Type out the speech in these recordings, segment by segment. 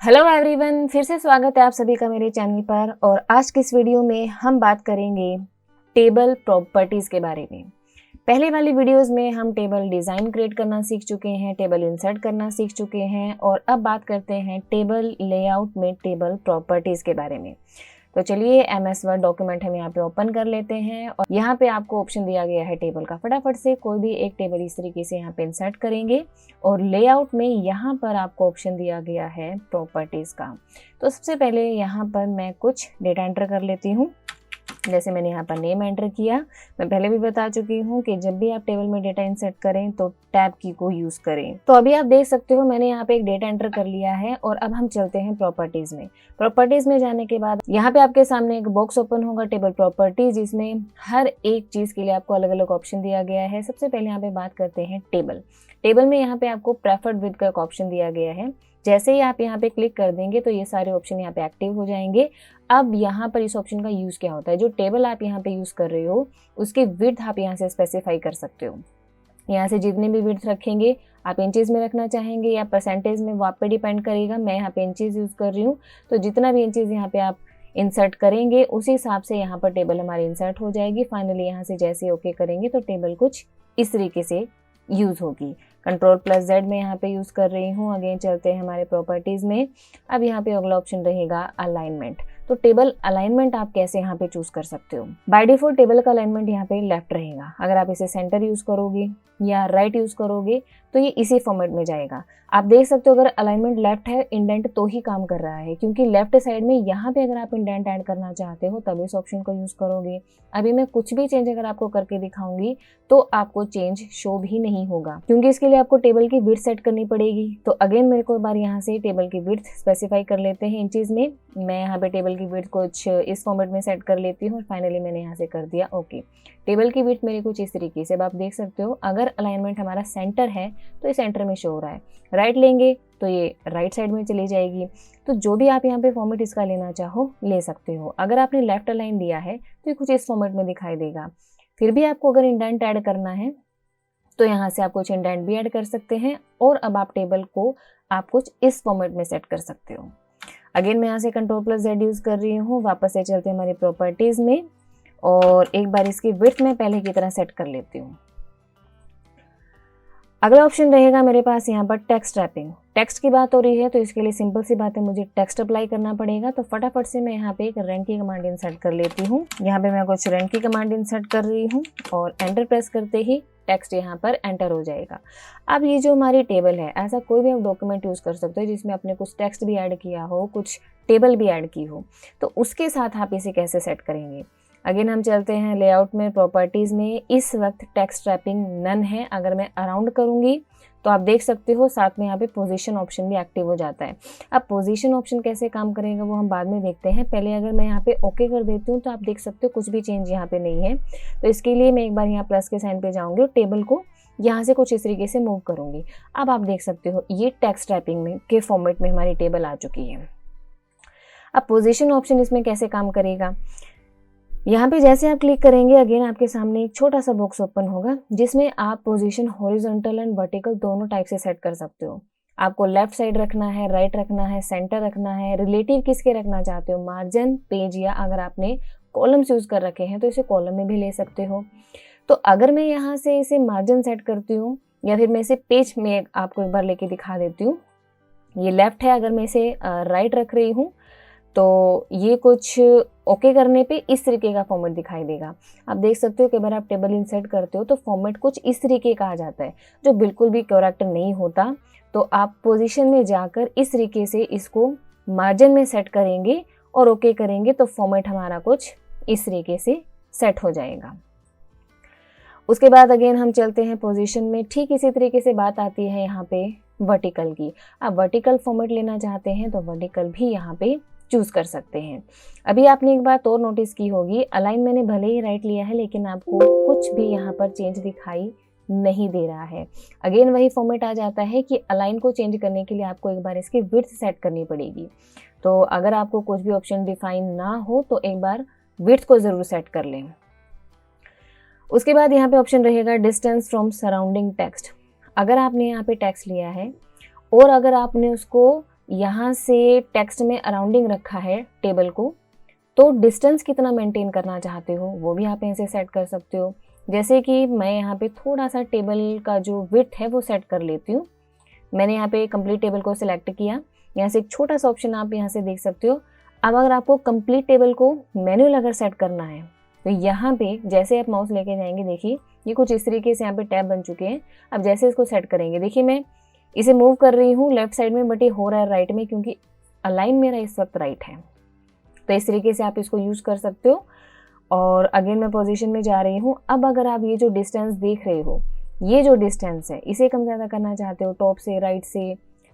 Hello everyone, फिर से स्वागत है आप सभी का मेरे चैनल पर। और आज की इस वीडियो में हम बात करेंगे टेबल प्रॉपर्टीज़ के बारे में। पहले वाली वीडियोस में हम टेबल डिज़ाइन क्रिएट करना सीख चुके हैं, टेबल इंसर्ट करना सीख चुके हैं और अब बात करते हैं टेबल लेआउट में टेबल प्रॉपर्टीज़ के बारे में। तो चलिए MS वर्ड डॉक्यूमेंट हम यहाँ पे ओपन कर लेते हैं और यहाँ पे आपको ऑप्शन दिया गया है टेबल का। फटाफट से कोई भी एक टेबल इस तरीके से यहाँ पे इंसर्ट करेंगे और लेआउट में यहाँ पर आपको ऑप्शन दिया गया है प्रॉपर्टीज़ का। तो सबसे पहले यहाँ पर मैं कुछ डेटा एंटर कर लेती हूँ। जैसे मैंने यहाँ पर नेम एंटर किया। मैं पहले भी बता चुकी हूँ कि जब भी आप टेबल में डेटा इंसर्ट करें तो टैब की को यूज़ करें। तो अभी आप देख सकते हो मैंने यहाँ पे एक डेटा एंटर कर लिया है और अब हम चलते हैं प्रॉपर्टीज़ में। प्रॉपर्टीज़ में जाने के बाद यहाँ पे आपके सामने एक बॉक्स ओपन होगा टेबल प्रॉपर्टीज, जिसमें हर एक चीज़ के लिए आपको अलग अलग ऑप्शन दिया गया है। सबसे पहले यहाँ पे बात करते हैं टेबल में यहाँ पे आपको प्रेफर्ड विद का एक ऑप्शन दिया गया है। जैसे ही आप यहाँ पे क्लिक कर देंगे तो ये सारे ऑप्शन यहाँ पे एक्टिव हो जाएंगे। अब यहाँ पर इस ऑप्शन का यूज़ क्या होता है, जो टेबल आप यहाँ पे यूज़ कर रहे हो उसकी विड्थ आप यहाँ से स्पेसिफाई कर सकते हो। यहाँ से जितने भी विड्थ रखेंगे, आप इंचेस में रखना चाहेंगे या परसेंटेज में, वो आप पे डिपेंड करेगा। मैं यहाँ पे इंचेस यूज़ कर रही हूँ, तो जितना भी इंचेस यहाँ पे आप इंसर्ट करेंगे उसी हिसाब से यहाँ पर टेबल हमारी इंसर्ट हो जाएगी। फाइनली यहाँ से जैसे ओके करेंगे तो टेबल कुछ इस तरीके से यूज़ होगी। Ctrl+Z में यहाँ पे यूज़ कर रही हूँ। अगेन चलते हैं हमारे प्रॉपर्टीज़ में। अब यहाँ पे अगला ऑप्शन रहेगा अलाइनमेंट। तो टेबल अलाइनमेंट आप कैसे यहाँ पे चूज़ कर सकते हो। बाय डिफॉल्ट टेबल का अलाइनमेंट यहाँ पे लेफ्ट रहेगा। अगर आप इसे सेंटर यूज़ करोगे या राइट यूज़ करोगे तो ये इसी फॉर्मेट में जाएगा। आप देख सकते हो अगर अलाइनमेंट लेफ्ट है, इंडेंट तो ही काम कर रहा है, क्योंकि लेफ्ट साइड में यहाँ पे अगर आप इंडेंट ऐड करना चाहते हो तब इस ऑप्शन को यूज़ करोगे। अभी मैं कुछ भी चेंज अगर आपको करके दिखाऊंगी तो आपको चेंज शो भी नहीं होगा, क्योंकि इसके लिए आपको टेबल की विड्थ सेट करनी पड़ेगी। तो अगेन मेरे को एक बार यहाँ से टेबल की विड्थ स्पेसिफाई कर लेते हैं इंचेस में। मैं यहाँ पे टेबल की विड्थ कुछ इस फॉर्मेट में सेट कर लेती हूँ और फाइनली मैंने यहाँ से कर दिया ओके। टेबल की विड्थ मेरी कुछ इस तरीके से, अब आप देख सकते हो अगर अलाइनमेंट हमारा सेंटर है तो ये सेंटर में शो हो रहा है, राइट लेंगे तो ये राइट साइड में चली जाएगी। तो जो भी आप यहाँ पे फॉर्मेट इसका लेना चाहो ले सकते हो। अगर आपने लेफ्ट अलाइन लिया है तो ये कुछ इस फॉर्मेट में दिखाई देगा। फिर भी आपको अगर इंडेंट ऐड करना है तो यहाँ से आप कुछ इंडेंट भी ऐड कर सकते हैं और अब आप टेबल को आप कुछ इस फॉर्मेट में सेट कर सकते हो। अगेन मैं यहाँ से Ctrl+Z यूज़ कर रही हूँ। वापस से चलते हैं हमारी प्रॉपर्टीज़ में और एक बार इसकी विड्थ में पहले की तरह सेट कर लेती हूँ। अगला ऑप्शन रहेगा मेरे पास यहाँ पर टेक्स्ट रैपिंग। टेक्स्ट की बात हो रही है तो इसके लिए सिंपल सी बात है, मुझे टेक्स्ट अप्लाई करना पड़ेगा। तो फटाफट से मैं यहाँ पे एक रन की कमांड इंसर्ट कर लेती हूँ। यहाँ पे मैं कुछ रन की कमांड इंसर्ट कर रही हूँ और एंटर प्रेस करते ही टेक्स्ट यहाँ पर एंटर हो जाएगा। अब ये जो हमारी टेबल है, ऐसा कोई भी आप डॉक्यूमेंट यूज़ कर सकते हो जिसमें आपने कुछ टेक्स्ट भी ऐड किया हो, कुछ टेबल भी ऐड की हो, तो उसके साथ आप इसे कैसे सेट करेंगे। अगेन हम चलते हैं लेआउट में, प्रॉपर्टीज़ में। इस वक्त टेक्स्ट रैपिंग नन है। अगर मैं अराउंड करूँगी तो आप देख सकते हो साथ में यहाँ पे पोजीशन ऑप्शन भी एक्टिव हो जाता है। अब पोजीशन ऑप्शन कैसे काम करेगा वो हम बाद में देखते हैं। पहले अगर मैं यहाँ पे ओके कर देती हूँ तो आप देख सकते हो कुछ भी चेंज यहाँ पे नहीं है। तो इसके लिए मैं एक बार यहाँ प्लस के साइन पे जाऊँगी और टेबल को यहाँ से कुछ इस तरीके से मूव करूँगी। अब आप देख सकते हो ये टेक्स्ट रैपिंग में के फॉर्मेट में हमारी टेबल आ चुकी है। अब पोजीशन ऑप्शन इसमें कैसे काम करेगा, यहाँ पे जैसे आप क्लिक करेंगे अगेन आपके सामने एक छोटा सा बॉक्स ओपन होगा जिसमें आप पोजीशन हॉरिजॉन्टल एंड वर्टिकल दोनों टाइप से सेट कर सकते हो। आपको लेफ्ट साइड रखना है, राइट रखना है, सेंटर रखना है, रिलेटिव किसके रखना चाहते हो, मार्जिन, पेज, या अगर आपने कॉलम्स यूज़ कर रखे हैं तो इसे कॉलम में भी ले सकते हो। तो अगर मैं यहाँ से इसे मार्जिन सेट करती हूँ या फिर मैं इसे पेज में आपको एक बार लेके दिखा देती हूँ। ये लेफ्ट है, अगर मैं इसे राइट रख रही हूँ तो ये कुछ ओके करने पे इस तरीके का फॉर्मेट दिखाई देगा। आप देख सकते हो कि अगर आप टेबल इंसर्ट करते हो तो फॉर्मेट कुछ इस तरीके का आ जाता है जो बिल्कुल भी करेक्ट नहीं होता। तो आप पोजीशन में जाकर इस तरीके से इसको मार्जिन में सेट करेंगे और ओके करेंगे तो फॉर्मेट हमारा कुछ इस तरीके से सेट हो जाएगा। उसके बाद अगेन हम चलते हैं पोजीशन में। ठीक इसी तरीके से बात आती है यहाँ पे वर्टिकल की। आप वर्टिकल फॉर्मेट लेना चाहते हैं तो वर्टिकल भी यहाँ पे चूज़ कर सकते हैं। अभी आपने एक बात और नोटिस की होगी, अलाइन मैंने भले ही राइट लिया है लेकिन आपको कुछ भी यहाँ पर चेंज दिखाई नहीं दे रहा है। अगेन वही फॉर्मेट आ जाता है कि अलाइन को चेंज करने के लिए आपको एक बार इसकी विड्थ सेट करनी पड़ेगी। तो अगर आपको कुछ भी ऑप्शन डिफाइन ना हो तो एक बार विड्थ को ज़रूर सेट कर लें। उसके बाद यहाँ पे ऑप्शन रहेगा डिस्टेंस फ्रॉम सराउंडिंग टेक्स्ट। अगर आपने यहाँ पे टेक्स्ट लिया है और अगर आपने उसको यहाँ से टेक्स्ट में अराउंडिंग रखा है टेबल को, तो डिस्टेंस कितना मेंटेन करना चाहते हो वो भी आप यहाँ से सेट कर सकते हो। जैसे कि मैं यहाँ पे थोड़ा सा टेबल का जो विड्थ है वो सेट कर लेती हूँ। मैंने यहाँ पे कंप्लीट टेबल को सिलेक्ट किया। यहाँ से एक छोटा सा ऑप्शन आप यहाँ से देख सकते हो। अब अगर आपको कंप्लीट टेबल को मैनुअल अगर सेट करना है तो यहाँ पे जैसे आप माउस लेके जाएंगे, देखिए ये कुछ इस तरीके से यहाँ पे टैब बन चुके हैं। अब जैसे इसको सेट करेंगे, देखिए मैं इसे मूव कर रही हूँ लेफ्ट साइड में, बट ये हो रहा है राइट में क्योंकि अलाइन मेरा इस वक्त राइट है। तो इस तरीके से आप इसको यूज़ कर सकते हो। और अगेन मैं पोजीशन में जा रही हूँ। अब अगर आप ये जो डिस्टेंस देख रहे हो, ये जो डिस्टेंस है इसे कम ज़्यादा करना चाहते हो टॉप से, राइट से,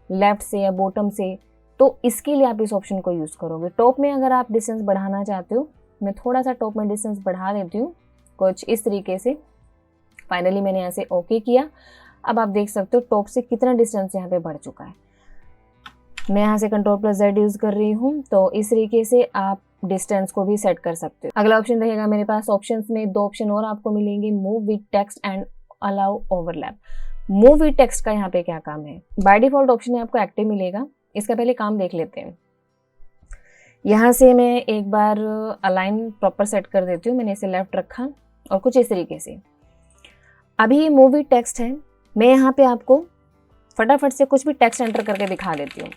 लेफ्ट से या बॉटम से, तो इसके लिए आप इस ऑप्शन को यूज़ करोगे। टॉप में अगर आप डिस्टेंस बढ़ाना चाहते हो, मैं थोड़ा सा टॉप में डिस्टेंस बढ़ा देती हूँ कुछ इस तरीके से। फाइनली मैंने यहाँ से ओके किया। अब आप देख सकते हो टॉप से कितना डिस्टेंस यहाँ पे बढ़ चुका है। मैं यहाँ से Ctrl+Z यूज़ कर रही हूँ, तो इस तरीके से आप डिस्टेंस को भी सेट कर सकते हो। अगला ऑप्शन रहेगा मेरे पास, ऑप्शंस में 2 ऑप्शन और आपको मिलेंगे, move with text and allow overlap. Move with text का यहाँ पे क्या काम है? बाय डिफॉल्ट ऑप्शन आपको एक्टिव मिलेगा। इसका पहले काम देख लेते हैं। यहाँ से मैं एक बार अलाइन प्रॉपर सेट कर देती हूँ। मैंने इसे लेफ्ट रखा और कुछ इस तरीके से। अभी ये मूव विद टेक्स्ट है। मैं यहाँ पे आपको फटाफट से कुछ भी टेक्स्ट एंटर करके दिखा देती हूँ।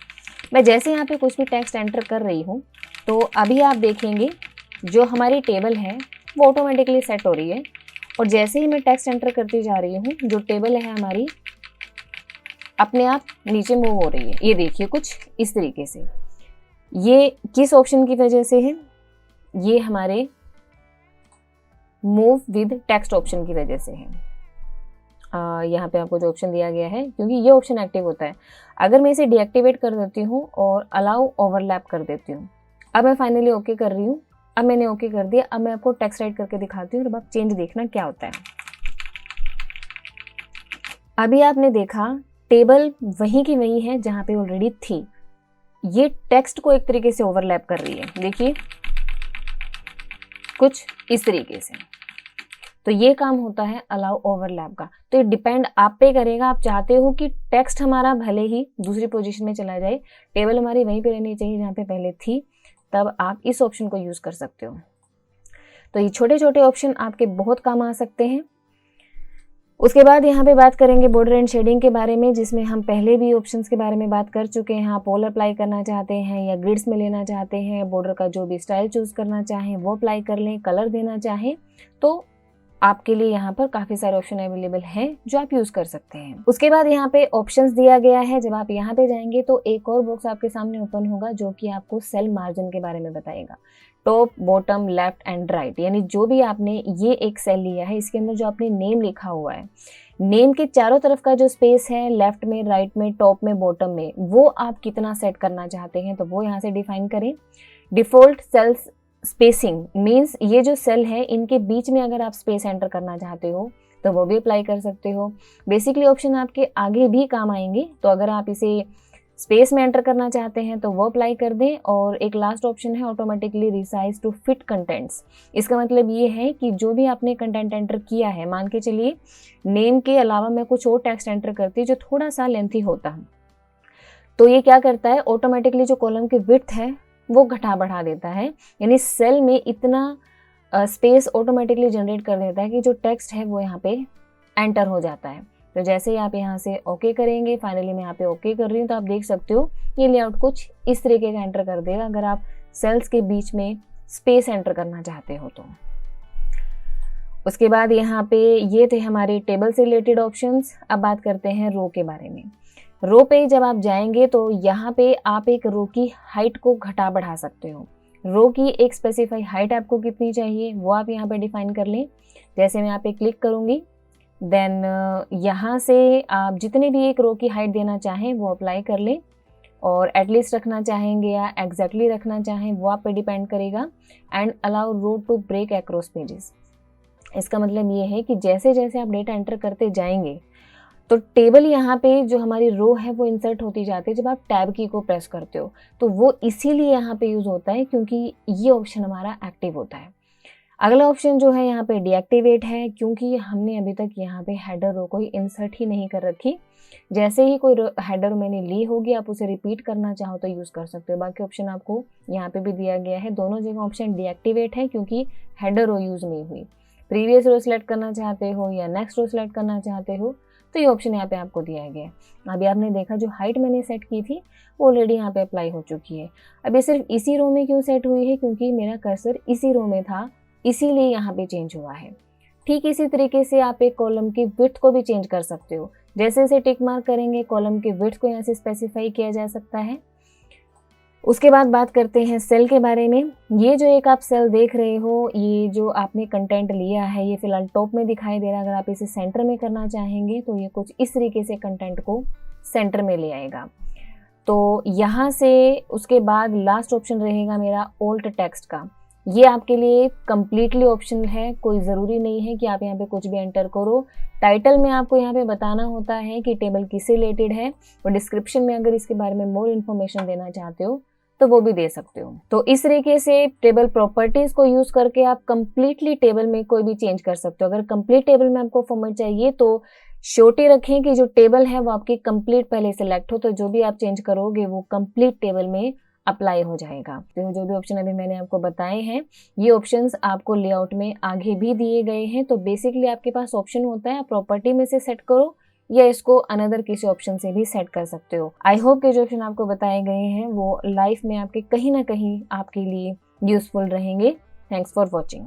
मैं जैसे यहाँ पे कुछ भी टेक्स्ट एंटर कर रही हूँ तो अभी आप देखेंगे जो हमारी टेबल है वो ऑटोमेटिकली सेट हो रही है। और जैसे ही मैं टेक्स्ट एंटर करती जा रही हूँ, जो टेबल है हमारी अपने आप नीचे मूव हो रही है। ये देखिए कुछ इस तरीके से। ये किस ऑप्शन की वजह से है? ये हमारे मूव विद टेक्स्ट ऑप्शन की वजह से है। यहाँ पे आपको जो ऑप्शन दिया गया है, क्योंकि ये ऑप्शन एक्टिव होता है। अगर मैं इसे डीएक्टिवेट कर देती हूँ और अलाउ ओवरलैप कर देती हूँ, अब मैं फाइनली ओके कर रही हूँ। अब मैंने ओके कर दिया। अब मैं आपको टेक्स्ट राइट करके दिखाती हूँ और अब आप चेंज देखना क्या होता है। अभी आपने देखा टेबल वहीं की वहीं है जहाँ पे ऑलरेडी थी। ये टेक्स्ट को एक तरीके से ओवरलैप कर रही है, देखिए कुछ इस तरीके से। तो ये काम होता है अलाउ ओवरलैप का। तो ये डिपेंड आप पे करेगा। आप चाहते हो कि टेक्स्ट हमारा भले ही दूसरी पोजीशन में चला जाए, टेबल हमारी वहीं पे रहनी चाहिए जहाँ पे पहले थी, तब आप इस ऑप्शन को यूज़ कर सकते हो। तो ये छोटे छोटे ऑप्शन आपके बहुत काम आ सकते हैं। उसके बाद यहाँ पे बात करेंगे बॉर्डर एंड शेडिंग के बारे में, जिसमें हम पहले भी ऑप्शंस के बारे में बात कर चुके हैं। आप ऑल अप्लाई करना चाहते हैं या ग्रिड्स में लेना चाहते हैं, बॉर्डर का जो भी स्टाइल चूज़ करना चाहें वो अप्लाई कर लें, कलर देना चाहें तो आपके लिए यहाँ पर काफ़ी सारे ऑप्शन अवेलेबल हैं जो आप यूज़ कर सकते हैं। उसके बाद यहाँ पे ऑप्शंस दिया गया है। जब आप यहाँ पे जाएंगे तो एक और बॉक्स आपके सामने ओपन होगा जो कि आपको सेल मार्जिन के बारे में बताएगा। Top, bottom, left and right, यानी जो भी आपने ये एक सेल लिया है इसके अंदर जो आपने नेम लिखा हुआ है, नेम के चारों तरफ का जो स्पेस है लेफ्ट में, राइट में, टॉप में, बॉटम में, वो आप कितना सेट करना चाहते हैं तो वो यहाँ से डिफाइन करें। डिफॉल्ट सेल्स स्पेसिंग मीन्स ये जो सेल है इनके बीच में अगर आप स्पेस एंटर करना चाहते हो तो वो भी अप्लाई कर सकते हो। बेसिकली ऑप्शन आपके आगे भी काम आएंगे, तो अगर आप इसे स्पेस में एंटर करना चाहते हैं तो वो अप्लाई कर दें। और एक लास्ट ऑप्शन है automatically resize to fit contents. इसका मतलब ये है कि जो भी आपने कंटेंट एंटर किया है, मान के चलिए नेम के अलावा मैं कुछ और टेक्स्ट एंटर करती हूँ जो थोड़ा सा लेंथी होता है, तो ये क्या करता है ऑटोमेटिकली जो कॉलम की विड्थ है वो घटा बढ़ा देता है, यानी सेल में इतना स्पेस ऑटोमेटिकली जनरेट कर देता है कि जो टेक्स्ट है वो यहाँ पे एंटर हो जाता है। तो जैसे ही आप यहाँ से ओके करेंगे, फाइनली मैं यहाँ पे ओके कर रही हूँ, तो आप देख सकते हो ये लेआउट कुछ इस तरीके का एंटर कर देगा अगर आप सेल्स के बीच में स्पेस एंटर करना चाहते हो तो। उसके बाद यहाँ पे ये थे हमारे टेबल से रिलेटेड ऑप्शंस। अब बात करते हैं रो के बारे में। रो पे जब आप जाएंगे तो यहाँ पे आप एक रो की हाइट को घटा बढ़ा सकते हो। रो की एक स्पेसिफाई हाइट आपको कितनी चाहिए वो आप यहाँ पे डिफाइन कर लें। जैसे मैं यहाँ पे क्लिक करूँगी, देन यहाँ से आप जितने भी एक रो की हाइट देना चाहें वो अप्लाई कर लें, और एटलीस्ट रखना चाहेंगे या एग्जैक्टली रखना चाहें वो आप पे डिपेंड करेगा। And allow row to break across pages. इसका मतलब ये है कि जैसे जैसे आप डेटा एंटर करते जाएंगे तो टेबल यहाँ पे जो हमारी रो है वो इंसर्ट होती जाती है। जब आप टैब की को प्रेस करते हो तो वो इसीलिए यहाँ पे यूज़ होता है क्योंकि ये ऑप्शन हमारा एक्टिव होता है। अगला ऑप्शन जो है यहाँ पे डीएक्टिवेट है, क्योंकि हमने अभी तक यहाँ पे हेडर रो कोई इंसर्ट ही नहीं कर रखी। जैसे ही कोई हेडर मैंने ली होगी, आप उसे रिपीट करना चाहो तो यूज़ कर सकते हो। बाकी ऑप्शन आपको यहाँ पे भी दिया गया है, दोनों जगह ऑप्शन डीएक्टिवेट है क्योंकि हेडर रो यूज़ नहीं हुई। प्रीवियस रो सिलेक्ट करना चाहते हो या नेक्स्ट रो सिलेक्ट करना चाहते हो तो ये ऑप्शन यहाँ पे आपको दिया गया है। अभी आपने देखा जो हाइट मैंने सेट की थी वो ऑलरेडी यहाँ पे अप्लाई हो चुकी है। अब ये सिर्फ इसी रो में क्यों सेट हुई है, क्योंकि मेरा कर्सर इसी रो में था, इसीलिए यहाँ पे चेंज हुआ है। ठीक इसी तरीके से आप एक कॉलम की विड्थ को भी चेंज कर सकते हो। जैसे जैसे टिक मार्क करेंगे कॉलम की विड्थ को यहाँ से स्पेसिफाई किया जा सकता है। उसके बाद बात करते हैं सेल के बारे में। ये जो एक आप सेल देख रहे हो, ये जो आपने कंटेंट लिया है ये फिलहाल टॉप में दिखाई दे रहा है। अगर आप इसे सेंटर में करना चाहेंगे तो ये कुछ इस तरीके से कंटेंट को सेंटर में ले आएगा। तो यहाँ से उसके बाद लास्ट ऑप्शन रहेगा मेरा ऑल्ट टेक्स्ट का। ये आपके लिए कंप्लीटली ऑप्शनल है, कोई ज़रूरी नहीं है कि आप यहाँ पे कुछ भी एंटर करो। टाइटल में आपको यहाँ पे बताना होता है कि टेबल किससे रिलेटेड है, और डिस्क्रिप्शन में अगर इसके बारे में मोर इन्फॉर्मेशन देना चाहते हो तो वो भी दे सकते हो। तो इस तरीके से टेबल प्रॉपर्टीज को यूज करके आप कंप्लीटली टेबल में कोई भी चेंज कर सकते हो। अगर कंप्लीट टेबल में आपको फॉर्मेट चाहिए तो श्योरिटी रखें कि जो टेबल है वो आपकी कंप्लीट पहले सिलेक्ट हो, तो जो भी आप चेंज करोगे वो कंप्लीट टेबल में अप्लाई हो जाएगा। तो जो भी ऑप्शन अभी मैंने आपको बताए हैं ये ऑप्शंस आपको लेआउट में आगे भी दिए गए हैं। तो बेसिकली आपके पास ऑप्शन होता है, आप प्रॉपर्टी में से सेट करो या इसको अनदर किसी ऑप्शन से भी सेट कर सकते हो। आई होप कि जो ऑप्शन आपको बताए गए हैं वो लाइफ में आपके कहीं ना कहीं आपके लिए यूजफुल रहेंगे। Thanks for watching.